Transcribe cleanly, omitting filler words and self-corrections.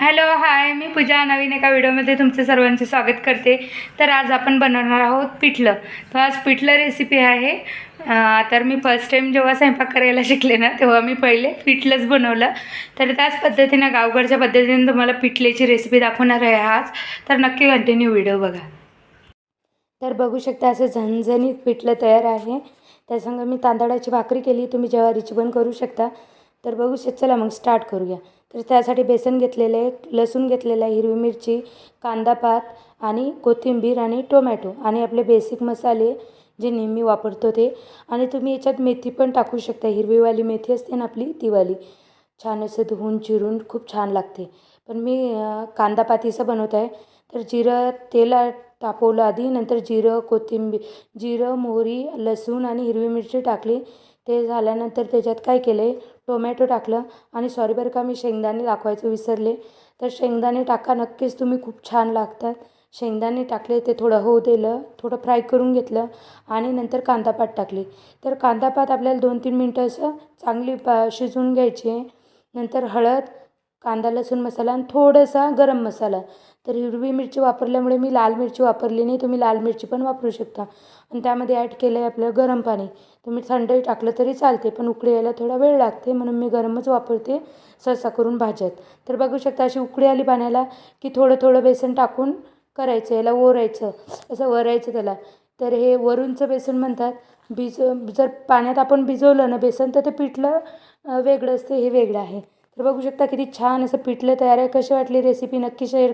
Hello hi, मी पूजा. नवीन एका व्हिडिओमध्ये तुमचे सर्वांचे स्वागत करते. तर आज आपण बनवणार आहोत पिठलं. तर आज पिठलं रेसिपी आहे. तर मी फर्स्ट टाईम जेव्हा स्वयंपाक करायला शिकले ना, तेव्हा मी पहिले पिठलंच बनवलं. तर त्याच पद्धतीनं गावकडच्या पद्धतीने तुम्हाला पिठल्याची रेसिपी दाखवणार आहे आज. तर नक्की कंटिन्यू व्हिडिओ बघा. तर बघू शकता असं झणझणीत पिठलं तयार आहे. त्यासंग मी तांदळाची भाकरी केली, तुम्ही ज्वारीची पण करू शकता. तर बघू शकता, चला मग स्टार्ट करूया. तर त्यासाठी बेसन घेतलेले आहे, लसूण घेतलेला आहे, हिरवी मिरची, कांदा पात आणि कोथिंबीर आणि टोमॅटो आणि आपले बेसिक मसाले जे नेहमी वापरतो ते. आणि तुम्ही याच्यात मेथी पण टाकू शकता, हिरवीवाली मेथी असते ना आपली तीवाली. छान असं धुवून चिरून खूप छान लागते. पण मी कांदा पातीचं बनवत आहे. तर जिरं तेलात तापवलं आधी, नंतर जिरं कोथिंबीर जिरं मोहरी लसूण आणि हिरवी मिरची टाकली. ते झाल्यानंतर त्याच्यात काय केलं आहे, टोमॅटो टाकलं. आणि सॉरी बरं का, मी शेंगदाणे दाखवायचं विसरले. तर शेंगदाणे टाका नक्कीच, तुम्ही खूप छान लागतात. शेंगदाणे टाकले, ते थोडं होऊ दिलं, थोडं फ्राय करून घेतलं आणि नंतर कांदापात टाकली. तर कांदापात आपल्याला 2-3 मिनटं असं चांगली शिजवून घ्यायची. नंतर हळद, कांदा लसूण मसाला आणि थोडासा गरम मसाला. तर हिरवी मिरची वापरल्यामुळे मी लाल मिरची वापरली नाही, तुम्ही लाल मिरची पण वापरू शकता. आणि त्यामध्ये ॲड केलं आहे आपलं गरम पाणी. तुम्ही थंडही टाकलं तरी चालते, पण उकळी यायला थोडा वेळ लागते, म्हणून मी गरमच वापरते सहसा करून भाज्यात. तर बघू शकता अशी उकळी आली पाण्याला की थोडं थोडं बेसन टाकून करायचं, याला ओरायचं, असं वरायचं त्याला. तर हे वरूनचं बेसन म्हणतात. जर पाण्यात आपण भिजवलं ना बेसन, तर ते पिठलं वेगळं असते, हे वेगळं आहे. तर बघू शकता किती छान असं पिठलं तयार आहे. कशी वाटली रेसिपी नक्की शेअर